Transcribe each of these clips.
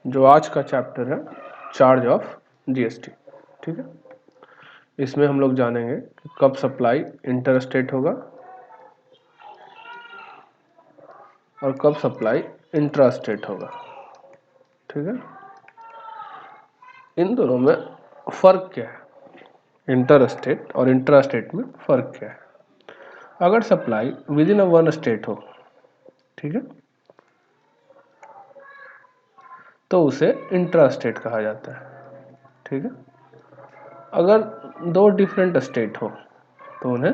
जो आज का चैप्टर है चार्ज ऑफ जीएसटी। ठीक है, इसमें हम लोग जानेंगे कि कब सप्लाई इंटर स्टेट होगा और कब सप्लाई इंट्रा स्टेट होगा। ठीक है, इन दोनों में फर्क क्या है, इंटर स्टेट और इंट्रा स्टेट में फर्क क्या है। अगर supply with in one state हो, ठीक है, तो उसे इंट्रा स्टेट कहा जाता है। ठीक है, अगर दो डिफरेंट स्टेट हो तो उन्हें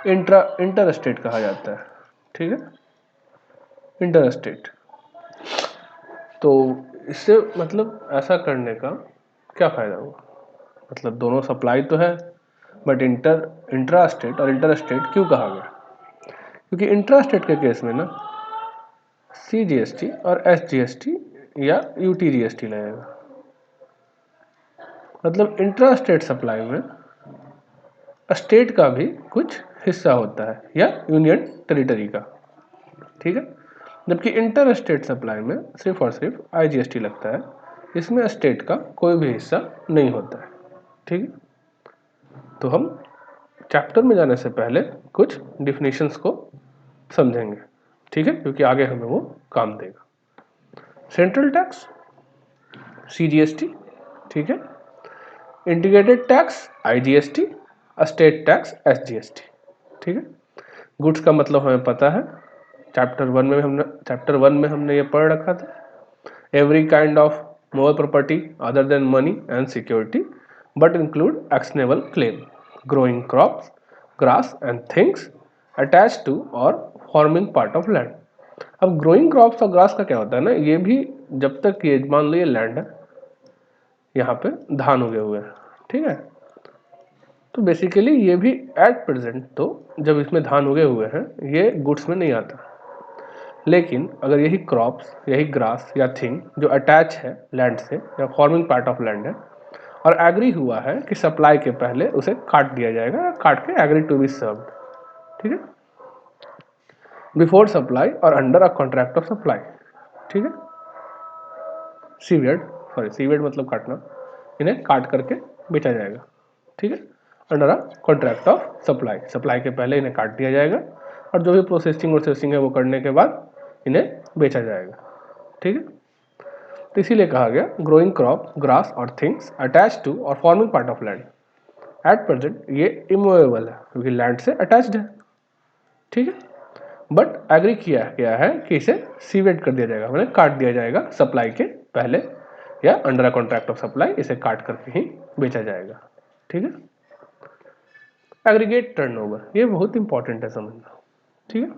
इंटर स्टेट कहा जाता है। ठीक है, इंटर स्टेट। तो इससे मतलब ऐसा करने का क्या फायदा हुआ, मतलब दोनों सप्लाई तो है बट इंट्रा स्टेट और इंटर स्टेट क्यों कहा गया, क्योंकि इंट्रा स्टेट के केस में ना CGST और SGST या UTGST लगेगा। मतलब इंट्रा स्टेट सप्लाई में स्टेट का भी कुछ हिस्सा होता है या यूनियन टेरिटरी का। ठीक है, जबकि इंटर स्टेट सप्लाई में सिर्फ और सिर्फ IGST लगता है, इसमें स्टेट का कोई भी हिस्सा नहीं होता है। ठीक है, तो हम चैप्टर में जाने से पहले कुछ डिफिनेशंस को समझेंगे। ठीक है, क्योंकि आगे हमें वो काम देगा। सेंट्रल टैक्स CGST, ठीक है, integrated tax IGST, state tax SGST। ठीक है, गुड्स का मतलब हमें पता है, चैप्टर वन में हमने ये पढ़ रखा था। Every kind of more property other than money and security but include actionable claim, growing crops, grass and things attach to और फॉर्मिंग पार्ट ऑफ लैंड। अब ग्रोइंग क्रॉप्स और ग्रास का क्या होता है ना, ये भी जब तक ये मान लो ये लैंड है, यहाँ पे धान उगे हुए हैं, ठीक है, तो बेसिकली ये भी एट प्रेजेंट, तो जब इसमें धान उगे हुए हैं ये गुड्स में नहीं आता। लेकिन अगर यही क्रॉप्स, यही ग्रास या थिंग जो अटैच है लैंड से या फॉर्मिंग पार्ट ऑफ लैंड है और एग्री हुआ है कि सप्लाई के पहले उसे काट दिया जाएगा, काट के एग्री टू बी सर्व्ड, ठीक है, बिफोर सप्लाई और under a contract of supply. ठीक है, सीवेड मतलब काटना, इन्हें काट करके बेचा जाएगा। ठीक है, under a contract of supply, supply के पहले इन्हें काट दिया जाएगा और जो भी प्रोसेसिंग है वो करने के बाद इन्हें बेचा जाएगा। ठीक है, तो इसीलिए कहा गया ग्रोइंग क्रॉप, ग्रास और थिंग्स अटैच टू और forming part of land. At present ये इमूवेबल है क्योंकि लैंड से अटैच्ड है। ठीक है, बट एग्री किया गया है कि इसे सीवेड कर दिया जाएगा, मतलब काट दिया जाएगा सप्लाई के पहले या under a contract of supply इसे काट करके ही बेचा जाएगा। ठीक है, एग्रीगेट टर्नओवर ये बहुत इंपॉर्टेंट है समझना। ठीक है,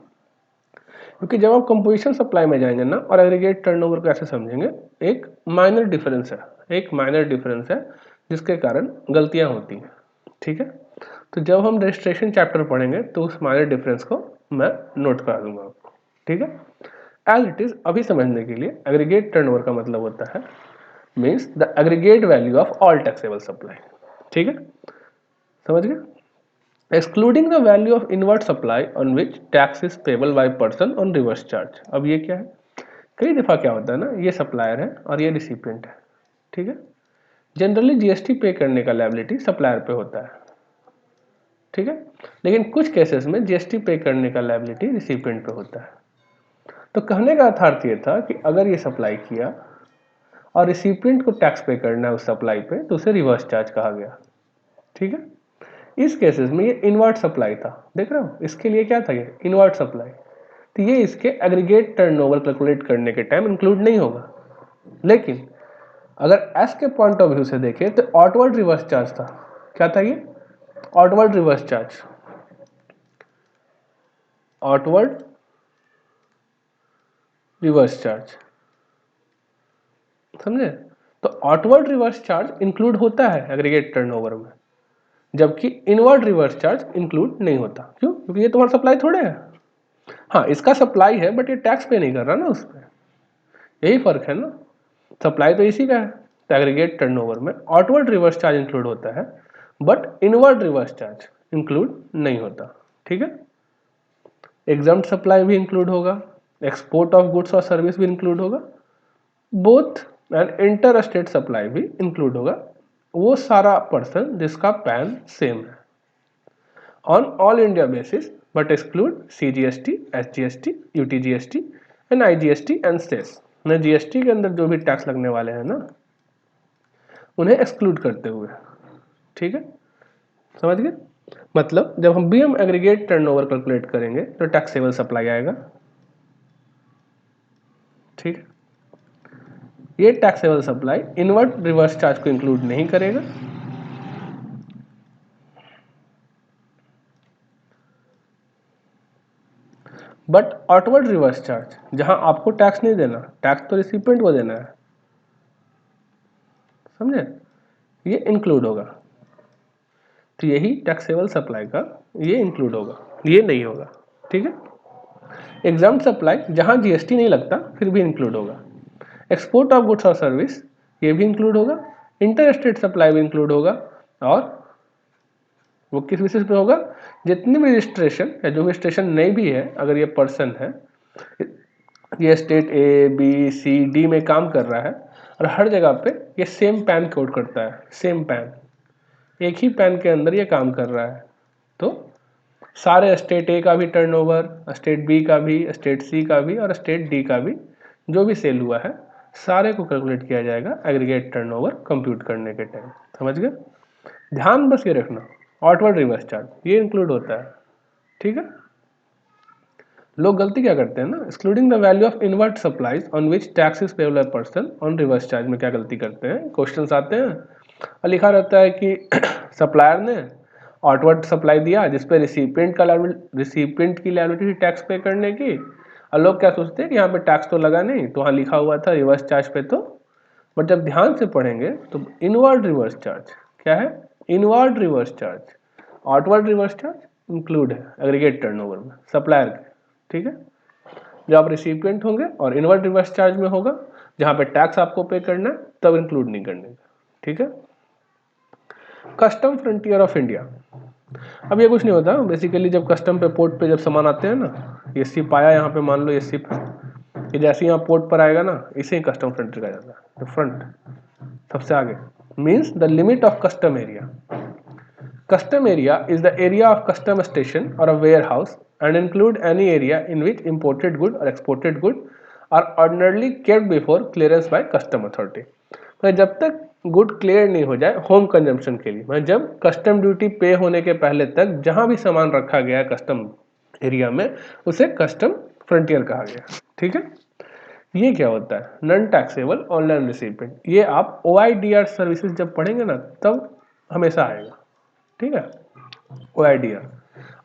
क्योंकि जब आप कंपोजिशन सप्लाई में जाएंगे ना और एग्रीगेट टर्नओवर कैसे समझेंगे, एक माइनर डिफरेंस है जिसके कारण गलतियां होती हैं। ठीक है, तो जब हम रजिस्ट्रेशन चैप्टर पढ़ेंगे तो उस माइनर डिफरेंस को मैं नोट करा दूंगा आपको। ठीक है, एज इट इज अभी समझने के लिए एग्रीगेट टर्नओवर का मतलब होता है means the aggregate value of all taxable supply. ठीक है, समझ गए, excluding the value of inward supply on which tax is payable by person on reverse charge। अब ये क्या है, कई दफा क्या होता है ना, ये सप्लायर है और ये रिसिपिएंट है। ठीक है, जनरली जीएसटी पे करने का लायबिलिटी सप्लायर पे होता है। ठीक है, लेकिन कुछ केसेस में जीएसटी पे करने का लायबिलिटी रिसिपिएंट पे होता है। तो कहने का अर्थ ये था कि अगर ये सप्लाई किया और रिसिपिएंट को टैक्स पे करना है उस सप्लाई पे तो उसे रिवर्स चार्ज कहा गया। ठीक है, इस केसेस में ये इनवर्ट सप्लाई था, देख रहे हो, इसके लिए क्या था, ये इनवर्ट सप्लाई, तो ये इसके एग्रीगेट टर्नओवर कैलकुलेट करने के टाइम इंक्लूड नहीं होगा। लेकिन अगर एस के पॉइंट ऑफ व्यू से देखें तो आउटवर्ड रिवर्स चार्ज था। क्या था ये, outward reverse charge, outward reverse charge, समझे, तो आउटवर्ड रिवर्स चार्ज इंक्लूड होता है एग्रीगेट टर्नओवर में, जबकि इनवर्ड रिवर्स चार्ज इंक्लूड नहीं होता। क्यों, क्योंकि ये तुम्हारा सप्लाई थोड़े है। हाँ, इसका सप्लाई है बट ये टैक्स पे नहीं कर रहा ना उस पर, यही फर्क है ना, सप्लाई तो इसी का है। तो एग्रीगेट टर्नओवर में आउटवर्ड रिवर्स चार्ज इंक्लूड होता है but inward reverse charge include नहीं होता। ठीक है, एग्जम्प्ट सप्लाई भी इंक्लूड होगा एक्सपोर्ट ऑफ गुड्स और सर्विस भी इंक्लूड होगा, both and inter state supply भी इंक्लूड होगा वो सारा पर्सन जिसका पैन सेम है on all India basis but exclude CGST, SGST, UTGST and IGST and cess. GST के अंदर जो भी टैक्स लगने वाले हैं ना उन्हें एक्सक्लूड करते हुए, ठीक है, समझ गए। मतलब जब हम BM एग्रीगेट टर्नओवर कैलकुलेट करेंगे तो टैक्सेबल सप्लाई आएगा, ठीक है। ये taxable supply invert reverse charge को इंक्लूड नहीं करेगा, बट आउटवर्ड रिवर्स चार्ज जहां आपको टैक्स नहीं देना, टैक्स तो रिसिपिएंट को देना है, समझे, ये इंक्लूड होगा। तो यही टैक्सेबल सप्लाई का ये इंक्लूड होगा, ये नहीं होगा, ठीक है। एग्जाम्प्ट सप्लाई जहां GST नहीं लगता फिर भी इंक्लूड होगा। एक्सपोर्ट ऑफ गुड्स और सर्विस ये भी इंक्लूड होगा, इंटर स्टेट सप्लाई भी इंक्लूड होगा, और वो किस बेसिस पे होगा, जितनी भी रजिस्ट्रेशन या जो भी रजिस्ट्रेशन नहीं भी है, अगर ये पर्सन है, ये state A, B, C, D में काम कर रहा है और हर जगह पे ये सेम पैन कोड करता है, सेम पैन, एक ही पैन के अंदर ये काम कर रहा है, तो सारे स्टेट A का भी टर्नओवर, स्टेट B का भी, स्टेट C का भी और स्टेट D का भी जो भी सेल हुआ है सारे को कैलकुलेट किया जाएगा एग्रीगेट टर्नओवर कंप्यूट करने के टाइम, समझ गए। ध्यान बस ये रखना, आउटवर्ड रिवर्स चार्ज ये इंक्लूड होता है, ठीक है। लोग गलती क्या करते हैं ना, excluding the value of invert supplies on which tax is payable by person on reverse charge में क्या गलती करते हैं, क्वेश्चंस आते हैं और लिखा रहता है कि सप्लायर ने आउटवर्ड सप्लाई दिया जिसपे रिसिपिएंट की लायबिलिटी टैक्स पे करने की, और लोग क्या सोचते हैं कि यहाँ पे टैक्स तो लगा नहीं, तो वहाँ लिखा हुआ था रिवर्स चार्ज पे, तो बट जब ध्यान से पढ़ेंगे तो इनवर्ड रिवर्स चार्ज क्या है, inward reverse charge, outward reverse charge include है एग्रीगेट टर्नओवर में सप्लायर के, ठीक है। जब आप रिसिपिएंट होंगे और इनवर्ड रिवर्स चार्ज में होगा जहाँ पे टैक्स आपको पे करना है तब इंक्लूड नहीं करने का, ठीक है। कस्टम फ्रंटियर ऑफ इंडिया, अब ये कुछ नहीं होता, बेसिकली जब कस्टम पे पोर्ट पे जब सामान आते हैं ना, ये शिप आया यहाँ पे, मान लो ये शिप है, ये जैसे यहाँ पोर्ट पर आएगा ना इसे ही कस्टम फ्रंटियर कहा जाता है, तो फ्रंट सबसे आगे means the limit of custom area. Custom area is the area of custom station or a warehouse and include any area in which imported good or exported good are ordinarily kept before clearance by custom authority। तो जब तक good clear नहीं हो जाए home consumption के लिए, मतलब जब कस्टम ड्यूटी पे होने के पहले तक जहां भी सामान रखा गया कस्टम एरिया में उसे कस्टम फ्रंटियर कहा गया, ठीक है। ये क्या होता है, नॉन टैक्सेबल ऑनलाइन रिसीपमेंट, ये आप OIDR सर्विसेज जब पढ़ेंगे ना तब हमेशा आएगा, ठीक है। OIDR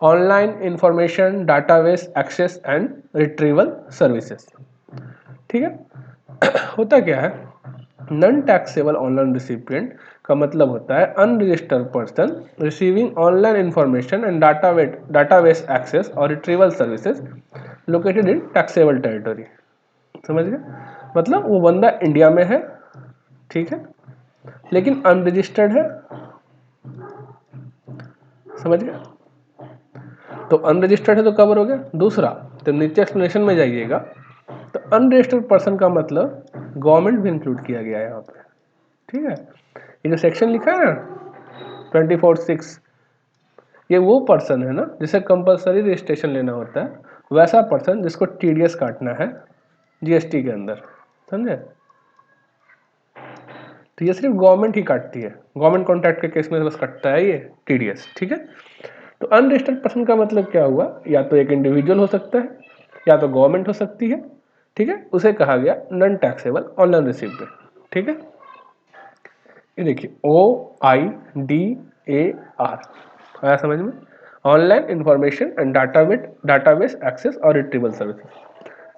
online information database access and retrieval services, ठीक है। होता क्या है, नॉन टैक्सेबल ऑनलाइन रिसिपिएंट का मतलब होता है unregistered person receiving online information and database access और retrieval services located in taxable territory, समझ गए। मतलब वो बंदा इंडिया में है, ठीक है, लेकिन अनरजिस्टर्ड है, समझ गए। तो अनरजिस्टर्ड है तो कवर हो गया। दूसरा, तो नीचे एक्सप्लेनेशन में जाइएगा तो अनरजिस्टर्ड पर्सन का मतलब गवर्नमेंट भी इंक्लूड किया गया है यहाँ पे, ठीक है। ये जो सेक्शन लिखा है ना 24(6), ये वो पर्सन है ना जिसे कंपलसरी रजिस्ट्रेशन लेना होता है, वैसा पर्सन जिसको TDS काटना है GST के अंदर, समझे। तो ये सिर्फ गवर्नमेंट ही काटती है, गवर्नमेंट कॉन्ट्रैक्ट के केस में बस कटता है ये TDS, ठीक है। तो अनरजिस्टर्ड पर्सन का मतलब क्या हुआ, या तो एक इंडिविजुअल हो सकता है या तो गवर्नमेंट हो सकती है, ठीक है, उसे कहा गया नॉन टैक्सेबल ऑनलाइन रिसीप्ट, ठीक है। ये देखिए OIDAR आया समझ में, online information and database access और रिट्रीवल सर्विसेज,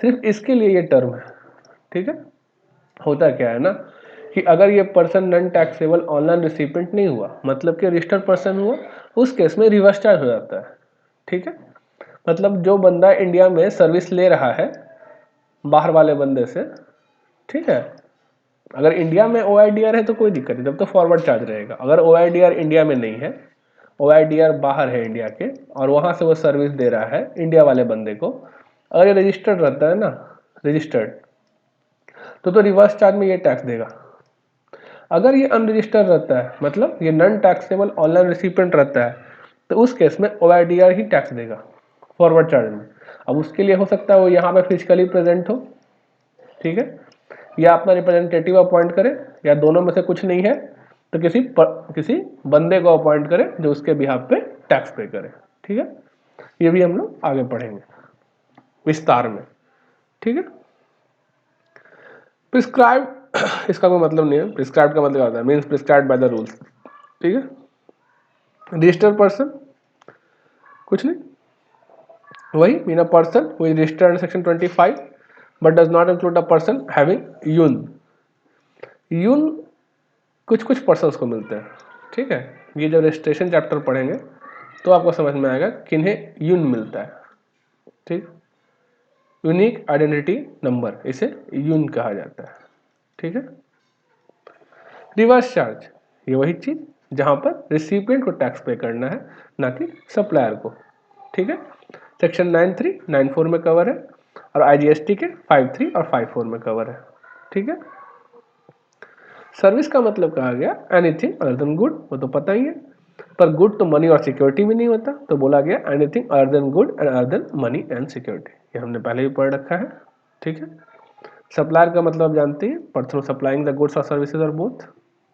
सिर्फ इसके लिए ये टर्म है, ठीक है। होता क्या है ना कि अगर ये person non taxable online recipient नहीं हुआ, मतलब कि रजिस्टर्ड पर्सन हुआ, उस केस में रिवर्स चार्ज हो जाता है, ठीक है। मतलब जो बंदा इंडिया में सर्विस ले रहा है बाहर वाले बंदे से, ठीक है, अगर इंडिया में OIDR है तो कोई दिक्कत नहीं, तब तो फॉरवर्ड चार्ज रहेगा। अगर OIDR इंडिया में नहीं है, OIDR बाहर है इंडिया के और वहां से वो सर्विस दे रहा है इंडिया वाले बंदे को, अगर ये रजिस्टर्ड रहता है ना, रजिस्टर्ड, तो रिवर्स चार्ज में ये टैक्स देगा। अगर ये अनरजिस्टर्ड रहता है, मतलब ये नॉन टैक्सेबल ऑनलाइन रिसिपेंट रहता है, तो उस केस में OIDR ही टैक्स देगा फॉरवर्ड चार्ज में। अब उसके लिए हो सकता है वो यहाँ पे फिजिकली प्रेजेंट हो, ठीक है, या अपना रिप्रेजेंटेटिव अपॉइंट करे, या दोनों में से कुछ नहीं है तो किसी बंदे को अपॉइंट करे जो उसके बिहाफ पे टैक्स पे करे, ठीक है। ये भी हम लोग आगे पढ़ेंगे विस्तार में, ठीक है। प्रिस्क्राइब इसका कोई मतलब नहीं है, प्रिस्क्राइब का मतलब आता है means prescribe by the rules, ठीक है। रजिस्टर्ड पर्सन कुछ नहीं, वही mean a person who is registered under section 25 but does not include a person having यून। यून कुछ कुछ पर्सन्स को मिलते हैं, ठीक है। ये जब रजिस्ट्रेशन चैप्टर पढ़ेंगे तो आपको समझ में आएगा किन्हें यून मिलता है, ठीक। यूनिक आइडेंटिटी नंबर, इसे यून कहा जाता है, ठीक है। रिवर्स चार्ज, ये वही चीज जहां पर रिसिपिएंट को टैक्स पे करना है, ना कि सप्लायर को, ठीक है। सेक्शन 93, 94 में कवर है, और IGST के 53 और 54 में कवर है, ठीक है। सर्विस का मतलब कहा गया एनीथिंग अदर देन गुड, वो तो पता ही है, पर गुड तो मनी और सिक्योरिटी भी नहीं होता, तो बोला गया anything other than good and other than money and security. ये हमने पहले भी पढ़ रखा है, ठीक है। सप्लायर का मतलब जानते हैं, पर्सन सप्लाइंग द गुड्स और सर्विसेज और बोथ,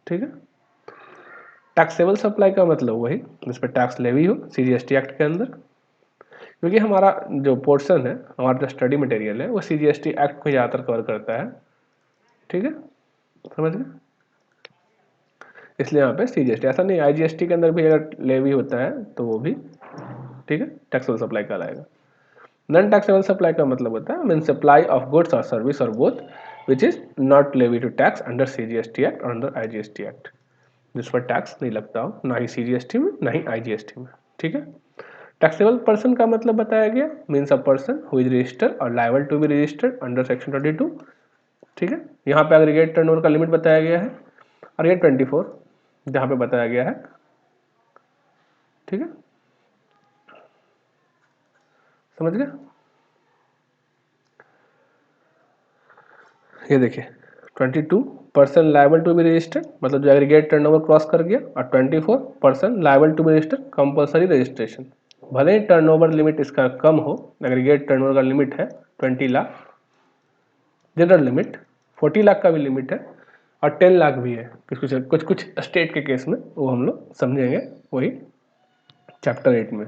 ठीक है। टैक्सेबल सप्लाई का मतलब वही जिस पर टैक्स लेवी हो CGST एक्ट के अंदर, क्योंकि हमारा जो पोर्शन है, हमारा जो स्टडी मटेरियल है, वो CGST एक्ट को ज़्यादातर कवर करता है, ठीक है, समझ गए। इसलिए यहाँ पे CGST, ऐसा नहीं IGST के अंदर भी अगर लेवी होता है तो वो भी, ठीक है, टैक्सेबल सप्लाई कहलाएगा। नॉन टैक्सेबल सप्लाई का मतलब होता है मीन सप्लाई ऑफ गुड्स और सर्विस और both which is not levy to tax under CGST act और अंडर IGST एक्ट, जिस पर टैक्स नहीं लगता हो, ना ही CGST में ना ही IGST में, ठीक है। टैक्सेबल पर्सन का मतलब बताया गया means a person who is registered और liable to be registered under section 22, ठीक है। यहाँ पे एग्रीगेट टर्नओवर का लिमिट बताया गया है, और ये 24 जहाँ पे बताया गया है, ठीक है, समझ गए। ये देखिए 22 person liable to be registered, मतलब जो एग्रीगेट टर्नओवर क्रॉस कर गया, और 24 person liable to be registered compulsory registration. भले ही टर्नओवर लिमिट इसका कम हो, एग्रीगेट टर्नओवर का लिमिट है 20 लाख, जनरल लिमिट 40 लाख का भी लिमिट है, और 10 लाख भी है कुछ कुछ स्टेट के केस में, वो हम लोग समझेंगे वही चैप्टर 8 में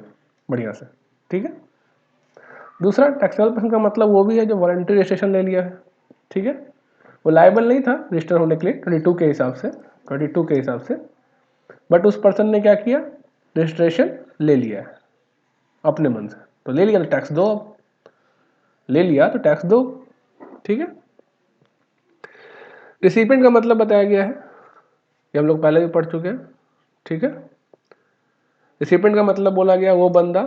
बढ़िया से, ठीक है। दूसरा टैक्सेबल पर्सन का मतलब वो भी है जो वॉलंटरी रजिस्ट्रेशन ले लिया है, ठीक है। वो लायबल नहीं था रजिस्टर होने के लिए 22 के हिसाब से, 22 के हिसाब से, बट उस पर्सन ने क्या किया, रजिस्ट्रेशन ले लिया है अपने मन से, तो ले लिया तो टैक्स दो, अब ले लिया तो टैक्स दो, ठीक है। रिसिपेंट का मतलब बताया गया है, ये हम लोग पहले भी पढ़ चुके हैं, ठीक है। रिसिपेंट का मतलब बोला गया वो बंदा,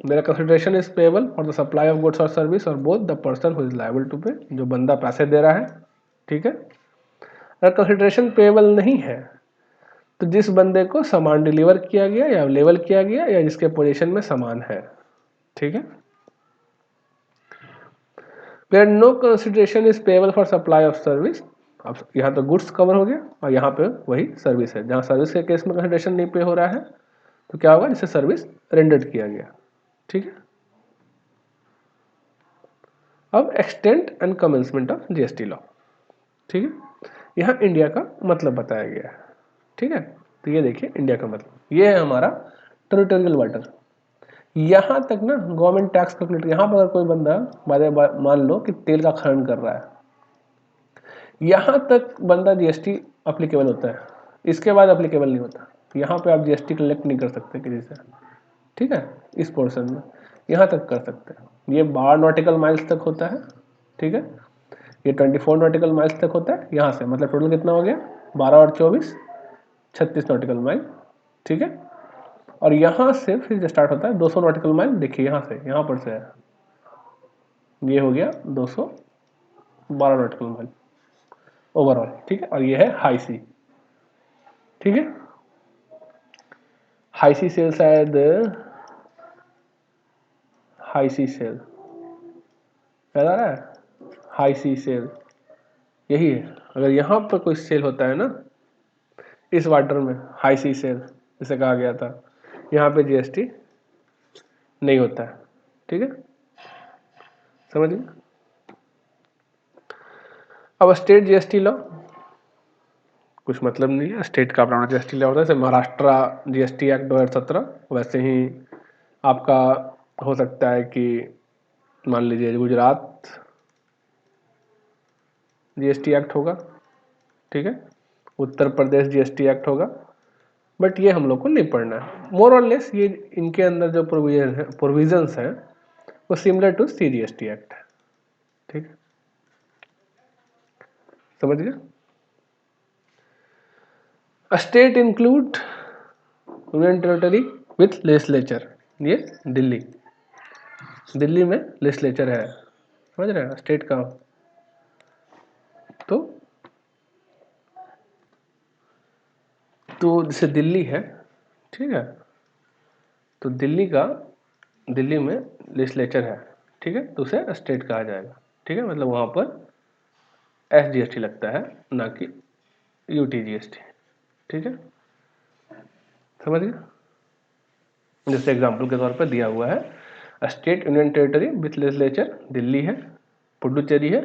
मेरा consideration is payable for the supply of goods और सर्विस और both the person who is liable to pay, जो बंदा पैसे दे रहा है, ठीक है। अगर कंसिडरेशन पेबल नहीं है तो जिस बंदे को सामान डिलीवर किया गया या लेवल किया गया या जिसके पोजीशन में सामान है, ठीक है। Where no consideration is payable for supply of service, अब यहाँ तो गुड्स कवर हो गया, और यहाँ पे वही सर्विस है, जहाँ सर्विस के केस में कंसिडरेशन नहीं पे हो रहा है तो क्या होगा, जिसे सर्विस रेंडर्ड किया गया, ठीक है। अब extent and commencement of GST law, ठीक है। यहाँ इंडिया का मतलब बताया गया है, ठीक है। तो ये देखिए इंडिया का मतलब, ये है हमारा टेरिटोरियल वाटर। यहाँ तक ना गवर्नमेंट टैक्स कैलकुलेट, यहाँ पर अगर कोई बंदा मान लो कि तेल का खनन कर रहा है, यहाँ तक बंदा GST अप्लीकेबल होता है, इसके बाद अप्लीकेबल नहीं होता। यहाँ पे आप GST कलेक्ट नहीं कर सकते किसी से, ठीक है। इस पोर्शन में यहाँ तक कर सकते हैं, ये 12 नॉटिकल माइल्स तक होता है, ठीक है। ये 24 नॉटिकल माइल्स तक होता है यहाँ से, मतलब टोटल कितना हो गया, 12 और 24 36 नॉटिकल माइल, ठीक है। और यहाँ से फिर जो स्टार्ट होता है 200 नॉटिकल माइल, देखिए यहाँ से, यहाँ पर से है, ये हो गया 212 नॉटिकल माइल ओवरऑल, ठीक है। और ये है हाई सी, ठीक है। हाई सी सेल शायद, हाई सी सेल याद आ रहा है, हाई सी सेल यही है। अगर यहाँ पर कोई सेल होता है ना इस वाटर में, हाई सी सेल जिसे कहा गया था, यहाँ पे जीएसटी नहीं होता है। ठीक है, समझ गए। अब स्टेट जीएसटी लॉ कुछ मतलब नहीं है, स्टेट का अपना जीएसटी लॉ होता है। जैसे महाराष्ट्र जीएसटी एक्ट 2017, वैसे ही आपका हो सकता है कि मान लीजिए गुजरात जीएसटी एक्ट होगा, ठीक है, उत्तर प्रदेश जीएसटी एक्ट होगा, बट ये हम लोग को नहीं पढ़ना है। मोर और लेस ये इनके अंदर जो प्रोविजंस है वो सिमिलर टू सीजीएसटी एक्ट है। ठीक है, समझ गए। State include union territory with legislature, ये दिल्ली में लेजिस्लेचर है, समझ रहे हैं, स्टेट का। तो जैसे दिल्ली है, ठीक है, तो दिल्ली में लेजिस्लेचर है, ठीक है, तो उसे स्टेट कहा जाएगा। ठीक है, मतलब वहां पर एसजीएसटी लगता है, ना कि यूटीजीएसटी। ठीक है, समझ गए। जैसे एग्जांपल के तौर पर दिया हुआ है, state union territory with legislature Delhi है, पुडुचेरी है,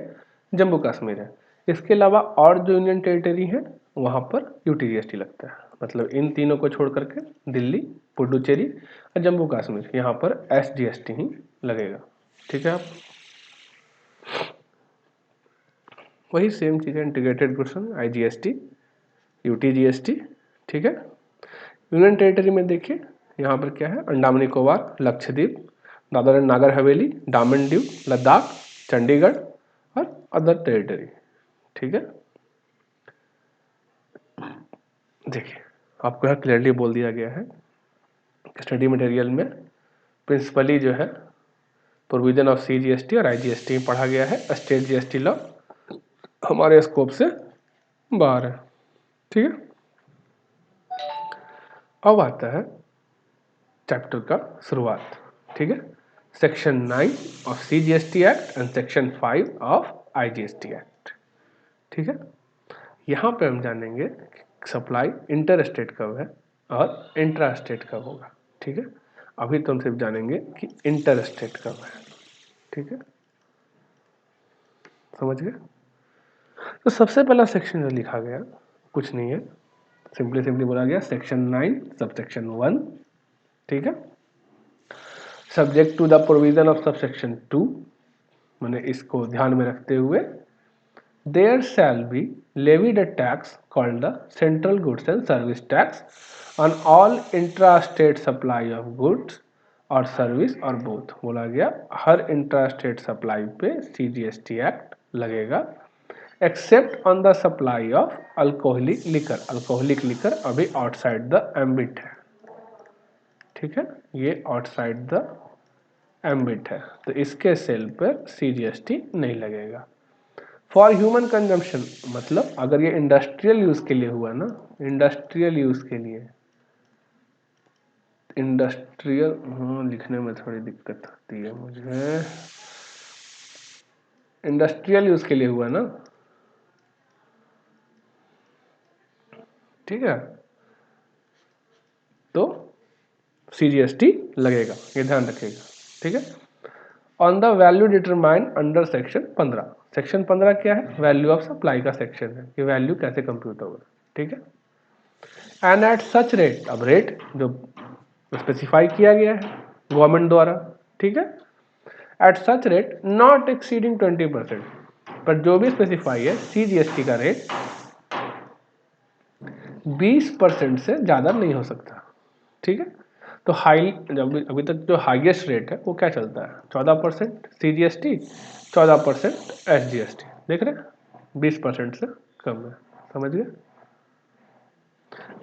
जम्मू कश्मीर है। इसके अलावा और जो यूनियन टेरिटरी है वहां पर यूटीजीएसटी लगता है। मतलब इन तीनों को छोड़ करके दिल्ली, पुडुचेरी और जम्मू कश्मीर, यहाँ पर एसजीएसटी ही लगेगा। ठीक है, आप वही सेम चीज़ है, इंटीग्रेटेड क्वेश्चन, आईजीएसटी, यूटीजीएसटी। ठीक है, यूनियन टेरिटरी में देखिए यहाँ पर क्या है, अंडमान निकोबार, लक्षद्वीप, दादर एंड नागर हवेली, डामन दीव, लद्दाख, चंडीगढ़ और अदर टेरिटरी। ठीक है, देखिए आपको यहाँ क्लियरली बोल दिया गया है स्टडी मटेरियल में, प्रिंसिपली जो है प्रोविजन ऑफ सीजीएसटी और आईजीएसटी पढ़ा गया है। स्टेट जीएसटी लॉ हमारे स्कोप से बाहर है। ठीक है, अब आता है चैप्टर का शुरुआत। ठीक है, section 9 of CGST act and section 5 of IGST act. ठीक है, यहाँ पे हम जानेंगे सप्लाई इंटर स्टेट कब है और इंट्रा स्टेट कब होगा। ठीक है, अभी तो हम सिर्फ जानेंगे कि इंटर स्टेट कब है। ठीक है, समझ गए। तो सबसे पहला सेक्शन जो लिखा गया कुछ नहीं है, सिंपली बोला गया सेक्शन 9 सब सेक्शन 1। ठीक है, subject to the provision of sub section 2, मैंने इसको ध्यान में रखते हुए there shall be levied a tax called the central goods and service tax on all intra-state supply of goods और सर्विस और बोथ। बोला गया हर इंट्रा-स्टेट सप्लाई पे सीजीएसटी एक्ट लगेगा, except on the supply of alcoholic liquor. Alcoholic liquor अभी outside the ambit है। ठीक है, ये आउटसाइड द एम्बिट है, तो इसके सेल पर सीजीएसटी नहीं लगेगा। फॉर ह्यूमन कंजम्पशन, मतलब अगर ये इंडस्ट्रियल यूज के लिए हुआ ना, इंडस्ट्रियल यूज के लिए, इंडस्ट्रियल, हाँ लिखने में थोड़ी दिक्कत होती है मुझे, इंडस्ट्रियल यूज के लिए हुआ ना, ठीक है, तो सीजीएसटी लगेगा, ये ध्यान रखिएगा। ठीक है, on the value determined under section 15। Section 15 क्या है, वैल्यू ऑफ सप्लाई का सेक्शन है, ये वैल्यू कैसे कंप्यूट होगा। ठीक है, एंड एट सच रेट, अब रेट जो स्पेसिफाई किया गया है गवर्नमेंट द्वारा, ठीक है, at such rate not exceeding 20%, पर जो भी स्पेसिफाई है सीजीएसटी का रेट 20% से ज़्यादा नहीं हो सकता। ठीक है, तो हाई जब अभी तक जो हाईएस्ट रेट है वो क्या चलता है, 14% सीजीएसटी, 14% एसजीएसटी, देख रहे हैं, 20% से कम है। समझ गए।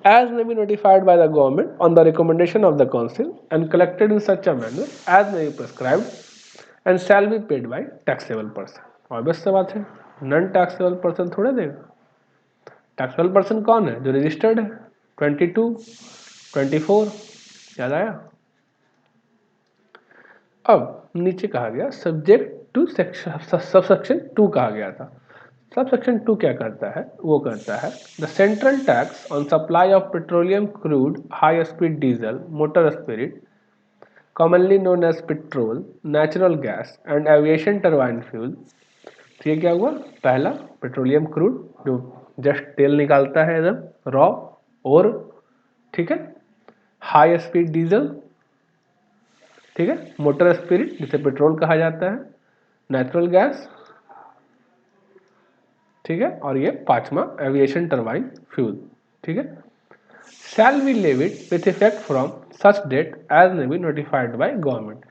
As may be notified by the government on the recommendation of the council and collected in such a manner as may be prescribed and shall be paid by taxable person। Obvious सी बात है, non taxable person थोड़े देगा। Taxable person कौन है, जो registered है, 22, 24, याद आया। अब नीचे कहा गया सब्जेक्ट टू सबसेक्शन 2 कहा गया था। सबसेक्शन 2 क्या करता है, वो करता है the central tax on supply of petroleum crude high speed diesel motor spirit commonly known as petrol natural gas and aviation turbine fuel. तो ये क्या हुआ, पहला पेट्रोलियम क्रूड जो जस्ट तेल निकालता है एकदम रॉ, और ठीक है हाई स्पीड डीजल, ठीक है मोटर स्पिरिट जिसे पेट्रोल कहा जाता है, नेचुरल गैस, ठीक है, और ये पांचवा एविएशन टरबाइन फ्यूल, ठीक है। Shall be levied with effect from such date as may be notified by government.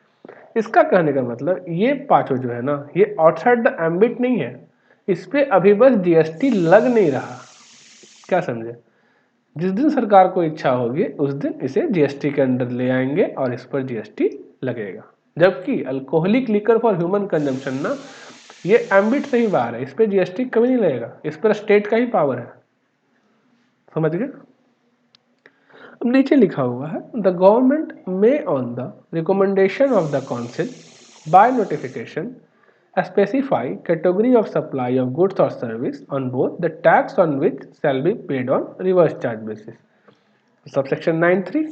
इसका कहने का मतलब ये पांचों जो है ना, ये आउटसाइड द एम्बिट नहीं है, इस पे अभी बस जीएसटी लग नहीं रहा, क्या समझे। जिस दिन सरकार को इच्छा होगी उस दिन इसे जीएसटी के अंडर ले आएंगे और इस पर जीएसटी लगेगा। जबकि alcoholic liquor for human consumption ना, ये एम्बिट से ही बाहर है, इस पर जीएसटी कभी नहीं लगेगा, इस पर स्टेट का ही पावर है, समझ गए। अब नीचे लिखा हुआ है the government may on the recommendation of the council by notification specify category of supply of goods or service on both the tax on which shall be paid on reverse charge basis। Subsection 9(3)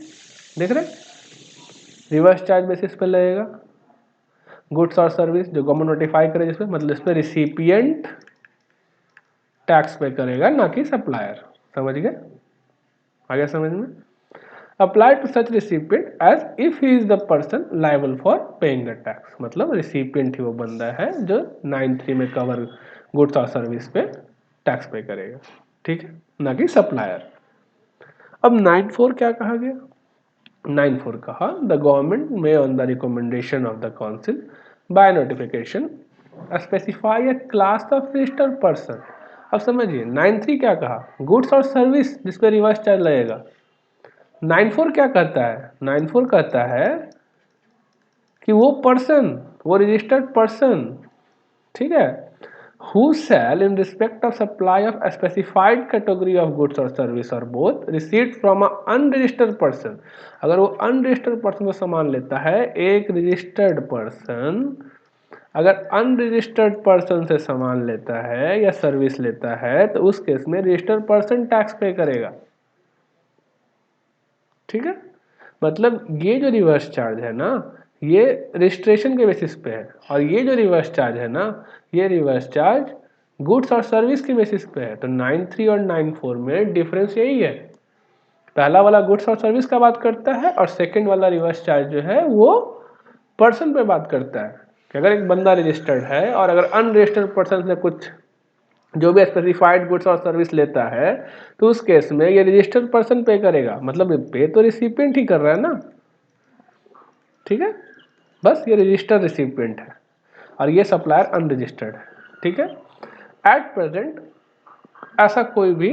देख रहे, reverse charge basis पे लगेगा goods और service जो government notify करे, जिसमें मतलब इसमें रिसिपिएंट टैक्स पे करेगा ना कि सप्लायर, समझ गए, आ गया समझ में। Apply to such recipient as if he is the person liable for paying the tax, मतलब रिसिपिएंट ही वो बंदा है जो 9(3) में कवर गुड्स और सर्विस पे टैक्स पे करेगा, ठीक है, ना कि सप्लायर। अब 9(4) क्या कहा गया, 9(4) कहा द गवर्नमेंट में on the recommendation of the council by notification specify A class of registered person. अब समझिए 9(3) क्या कहा, गुड्स और सर्विस जिस पे रिवर्स चार्ज लगेगा। 9(4) क्या कहता है, 9(4) कहता है कि वो पर्सन, वो रजिस्टर्ड पर्सन, ठीक है, who shall in respect of supply of a specified category of goods or service or both received from a unregistered person। अगर वो अनरजिस्टर्ड पर्सन को सामान लेता है, एक रजिस्टर्ड पर्सन अगर अनरजिस्टर्ड पर्सन से सामान लेता है या सर्विस लेता है तो उस केस में रजिस्टर्ड पर्सन टैक्स पे करेगा, ठीक है। मतलब ये जो रिवर्स चार्ज है ना, ये रजिस्ट्रेशन के बेसिस पे है, और ये जो रिवर्स चार्ज है ना, ये रिवर्स चार्ज गुड्स और सर्विस के बेसिस पे है। तो 9(3) और 9(4) में डिफरेंस यही है, पहला वाला गुड्स और सर्विस का बात करता है और सेकंड वाला रिवर्स चार्ज जो है वो पर्सन पे बात करता है कि अगर एक बंदा रजिस्टर्ड है और अगर अनरजिस्टर्ड पर्सन से कुछ जो भी स्पेसिफाइड गुड्स और सर्विस लेता है तो उस केस में ये रजिस्टर्ड पर्सन पे करेगा, मतलब पे तो रिसिपिएंट ही कर रहा है ना, ठीक है, बस ये रजिस्टर्ड रिसिपिएंट है और ये सप्लायर अनरजिस्टर्ड है, ठीक है। एट प्रेजेंट ऐसा कोई भी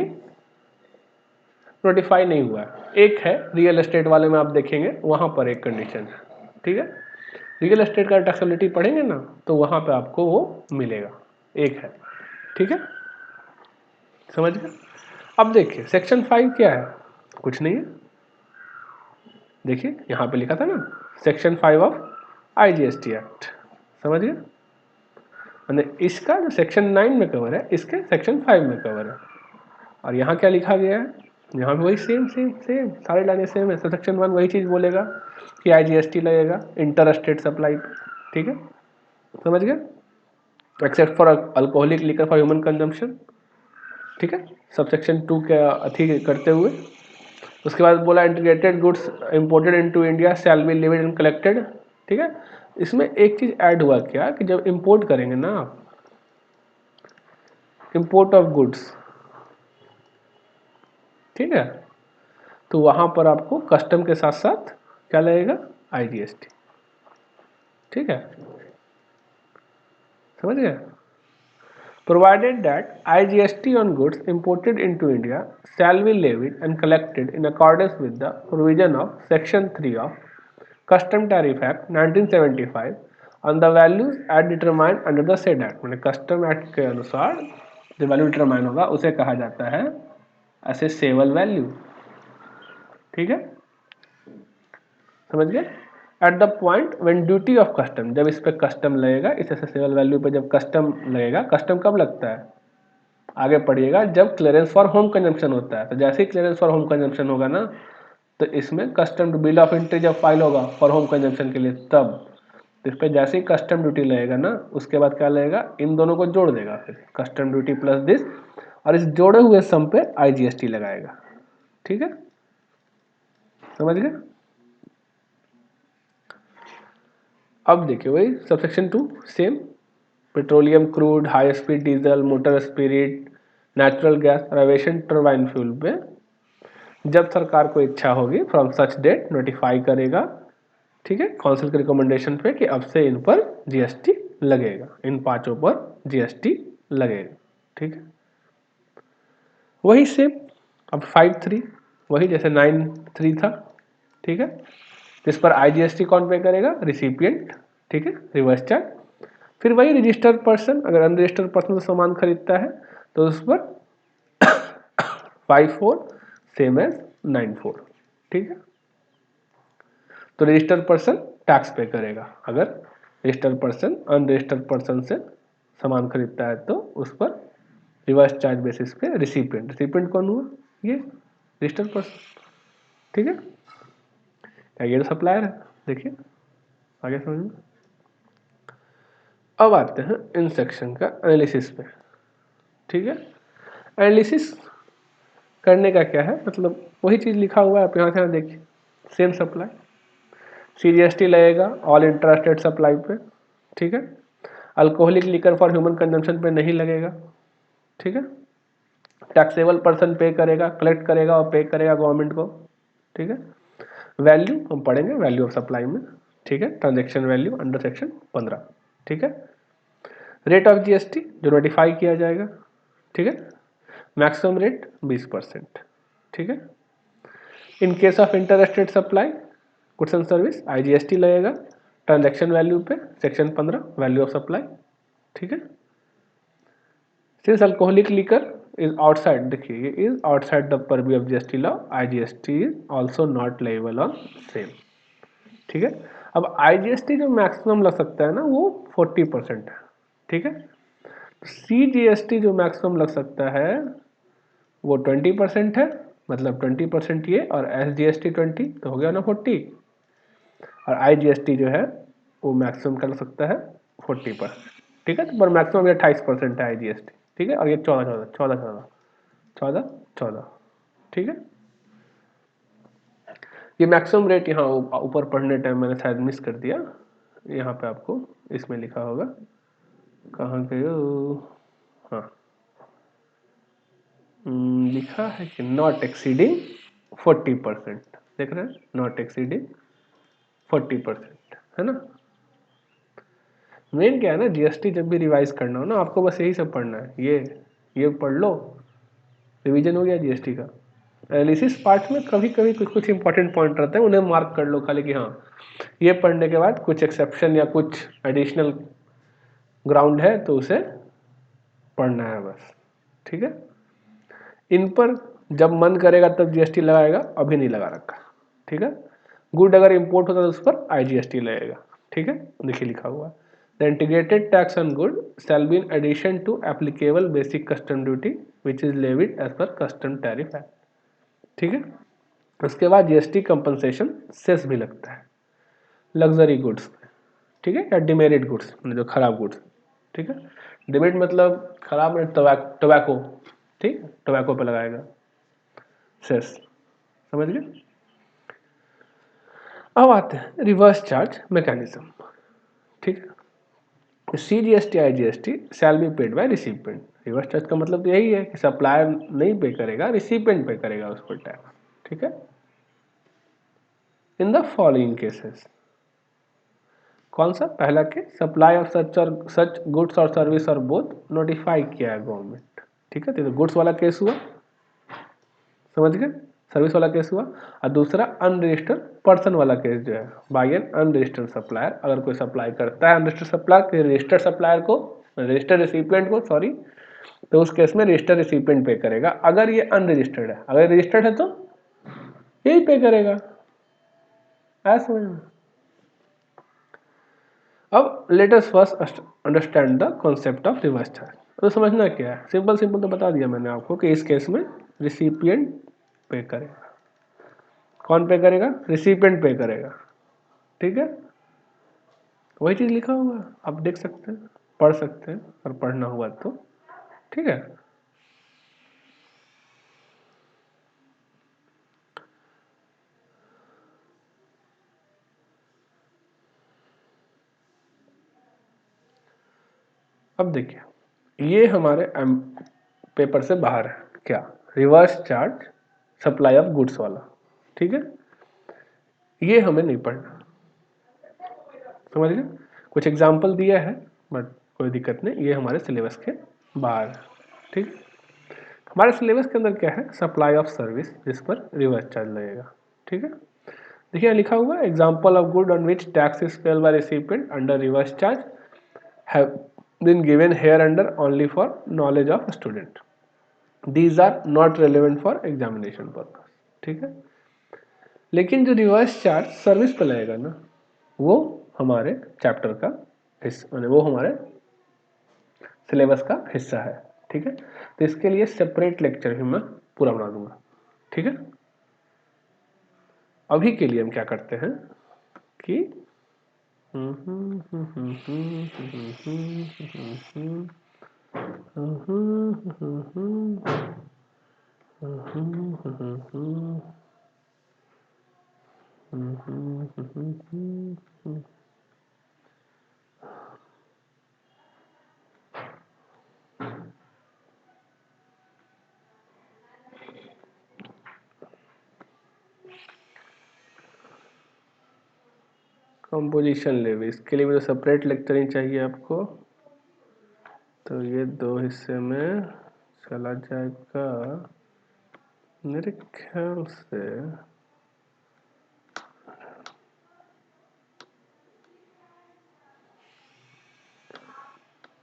नोटिफाई नहीं हुआ है, एक है रियल एस्टेट वाले में आप देखेंगे वहां पर एक कंडीशन है, ठीक है, रियल एस्टेट का टैक्सेबिलिटी पढ़ेंगे ना तो वहां पे आपको वो मिलेगा, एक है, ठीक है, समझ गए। अब देखिए सेक्शन 5 क्या है, कुछ नहीं है, देखिए यहाँ पे लिखा था ना सेक्शन 5 ऑफ आईजीएसटी एक्ट, समझ गए, मैंने इसका जो सेक्शन 9 में कवर है इसके सेक्शन 5 में कवर है। और यहाँ क्या लिखा गया है, यहाँ पे वही सेम सेम सेम सारी लाइनें सेम है। सेक्शन 1 वही चीज़ बोलेगा कि आईजीएसटी लगेगा इंटर स्टेट सप्लाई, ठीक है, समझ गए, except for alcoholic liquor for human consumption, ठीक है, सबसेक्शन 2 के अथी करते हुए। उसके बाद बोला integrated goods imported into India shall be levied and collected, ठीक है। इसमें एक चीज ऐड हुआ क्या कि जब इंपोर्ट करेंगे ना आप, इंपोर्ट ऑफ गुड्स, ठीक है, तो वहां पर आपको कस्टम के साथ साथ क्या लगेगा, आईजीएसटी, ठीक है, समझ गए। Provided that IGST on goods imported into India shall be levied and collected in accordance with the provision of Section 3 of Custom Tariff Act 1975 on the values as determined under the said act। मैंने custom act के अनुसार जो value determine होगा उसे कहा जाता है accessible value, ठीक है, समझ गए। At the point when duty of custom, जब इस पे कस्टम लगेगा, इस एसेसेबल वैल्यू पे जब कस्टम लगेगा, कस्टम कब लगता है आगे पढ़िएगा, जब क्लियरेंस फॉर होम कंजम्पशन होता है। तो जैसे ही क्लियरेंस फॉर होम कंजम्पशन होगा ना, तो इसमें कस्टम बिल ऑफ एंट्री जब फाइल होगा फॉर होम कंजम्पशन के लिए, तब इस पर जैसे ही कस्टम ड्यूटी लगेगा ना, उसके बाद क्या लगेगा, इन दोनों को जोड़ देगा, फिर कस्टम ड्यूटी प्लस दिस, और इस जोड़े हुए सम पे IGST लगाएगा। ठीक है, समझ गए। अब देखिए वही subsection 2 same, petroleum crude, high speed diesel, motor spirit, natural gas और एविएशन टर्बाइन फ्यूल पे जब सरकार को इच्छा होगी फ्रॉम सच डेट नोटिफाई करेगा, ठीक है, काउंसिल के रिकमेंडेशन पे कि अब से इन पर GST लगेगा, इन पांचों पर GST लगेगा। ठीक है, वही सेम अब 5(3) वही जैसे 9(3) था। ठीक है, इस पर IGST कौन पे करेगा, रिसिपिएंट। ठीक है, रिवर्स चार्ज। फिर वही रजिस्टर्ड पर्सन, अगर अनरजिस्टर्ड पर्सन से सामान खरीदता है तो उस पर 5(4) सेम एज 9(4). ठीक है, तो रजिस्टर्ड पर्सन टैक्स पे करेगा, अगर रजिस्टर्ड पर्सन अनरजिस्टर्ड पर्सन से सामान खरीदता है तो उस पर रिवर्स चार्ज बेसिस पे रिसिपिएंट। रिसिपिएंट कौन हुआ, ये रजिस्टर्ड पर्सन। ठीक है, ये तो सप्लायर है। देखिए आगे समझ में। अब आते हैं इन सेक्शन का एनालिसिस पे। ठीक है, एनालिसिस करने का क्या है, मतलब वही चीज लिखा हुआ है, आप यहाँ से देखिए, सेम सप्लाई, CGST लगेगा ऑल इंट्रास्टेट सप्लाई पे। ठीक है, alcoholic liquor for human consumption पे नहीं लगेगा। ठीक है, टैक्सेबल पर्सन पे करेगा, कलेक्ट करेगा और पे करेगा गवर्नमेंट को। ठीक है, वैल्यू हम पढ़ेंगे वैल्यू ऑफ सप्लाई में। ठीक है, ट्रांजेक्शन वैल्यू अंडर सेक्शन 15। ठीक है, रेट ऑफ GST जो नोटिफाई किया जाएगा। ठीक है, मैक्सिमम रेट 20%। ठीक है, in case of inter state supply goods and service IGST लगेगा ट्रांजेक्शन वैल्यू पे, सेक्शन 15 वैल्यू ऑफ सप्लाई। ठीक है, since alcoholic liquor is outside, देखिए ये is outside the purview of GST law, IGST is also not liable on same। ठीक है, अब IGST जो मैक्सिमम लग सकता है ना वो 40% है। ठीक है, CGST जो मैक्सिमम लग सकता है वो 20% है, मतलब 20% ये और SGST 20, तो हो गया ना 40, और IGST जो है वो मैक्सिमम कर सकता है 40%। ठीक है, तो पर मैक्सिमम ये 28% है IGST। ठीक है, और ये 14। ठीक है, ये मैक्सिमम रेट यहाँ ऊपर पढ़ने टाइम मैंने शायद मिस कर दिया, यहाँ पे आपको इसमें लिखा होगा, कहाँ गए हो, हाँ लिखा है कि नॉट एक्सीडिंग 40%, देख रहे हैं, नॉट एक्सीडिंग 40%, है ना। मेन क्या है ना, GST जब भी रिवाइज करना हो ना, आपको बस यही सब पढ़ना है, ये पढ़ लो, रिवीजन हो गया GST का। एनालिसिस पार्ट में कभी कभी कुछ कुछ इंपॉर्टेंट पॉइंट रहते हैं, उन्हें मार्क कर लो खाली कि हाँ ये पढ़ने के बाद कुछ एक्सेप्शन या कुछ एडिशनल ग्राउंड है तो उसे पढ़ना है बस। ठीक है, इन पर जब मन करेगा तब GST लगाएगा, अभी नहीं लगा रखा। ठीक है, गुड अगर इंपोर्ट होता है तो उस पर IGST लगेगा। ठीक है, देखिए लिखा हुआ है, the integrated tax on good shall be in addition to applicable basic custom duty which is levied as per custom tariff act. ठीक है, उसके बाद GST कंपनसेशन सेस भी लगता है लग्जरी गुड्स। ठीक है, या डिमेरिट गुड्स जो खराब गुड्स। ठीक है, डिमेरिट मतलब खराब में टोबैको, ठीक, टोबैको पे लगाएगा सेस, समझ गए। अब आते हैं रिवर्स चार्ज मैकेनिज्म। ठीक है, CGST IGST shall be paid by recipient. Reverse charge का मतलब तो यही है कि सप्लायर नहीं पे करेगा, रिसिपिएंट पे करेगा उस पर टैक्स। ठीक है, इन द फॉलोइंग केसेस, कौन सा पहला case, supply of such goods और सर्विस और बोथ नोटिफाई किया है गवर्नमेंट। ठीक है, तो गुड्स वाला केस हुआ, समझ गए, सर्विस वाला केस हुआ, और दूसरा अनरजिस्टर्ड पर्सन वाला केस जो है बाय एन अनरजिस्टर्ड सप्लायर, अगर कोई सप्लाई करता है अनरजिस्टर्ड सप्लायर रजिस्टर्ड सप्लायर को, रजिस्टर्ड रिसिपिएंट को सॉरी, तो उस केस में रजिस्टर्ड रिसिपिएंट पे करेगा। अगर ये अनरजिस्टर्ड है, अगर रजिस्टर्ड है तो यही पे करेगा। ऐसा समझ में। अब let us first understand the concept of reverse charge. तो समझना क्या है, सिंपल सिंपल तो बता दिया मैंने आपको कि इस केस में रिसिपिएंट पे करेगा। कौन पे करेगा? रिसिपिएंट पे करेगा। ठीक है, वही चीज लिखा हुआ है, आप देख सकते हैं, पढ़ सकते हैं और पढ़ना हुआ तो ठीक है। अब देखिए ये हमारे पेपर से बाहर है क्या, reverse charge supply of goods वाला। ठीक है, ये हमें नहीं पढ़ना, समझ गए। कुछ एग्जाम्पल दिया है बट कोई दिक्कत नहीं, ये हमारे सिलेबस के बाहर है। ठीक, हमारे सिलेबस के अंदर क्या है, सप्लाई ऑफ सर्विस, जिस पर रिवर्स चार्ज लगेगा। ठीक है, देखिए लिखा हुआ है example of good on which tax is paid by recipient under reverse charge have been given here under only for knowledge of student, these are not relevant for examination purpose. ठीक है, लेकिन जो रिवर्स चार्ज सर्विस पे लगेगा ना, वो हमारे chapter का हिस्सा, वो हमारे सिलेबस का हिस्सा है। ठीक है, तो इसके लिए सेपरेट लेक्चर भी मैं पूरा बना दूंगा। ठीक है, अभी के लिए हम क्या करते हैं कि कंपोजिशन लेवी, इसके लिए भी तो सेपरेट लेक्चर ही चाहिए आपको, तो ये दो हिस्से में चला जाएगा मेरे ख्याल से।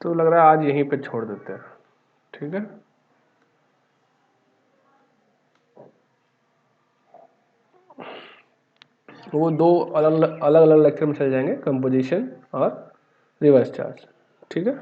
तो लग रहा है आज यहीं पे छोड़ देते हैं। ठीक है, वो दो अलग अलग लेक्चर में चले जाएंगे, कंपोजिशन और रिवर्स चार्ज। ठीक है।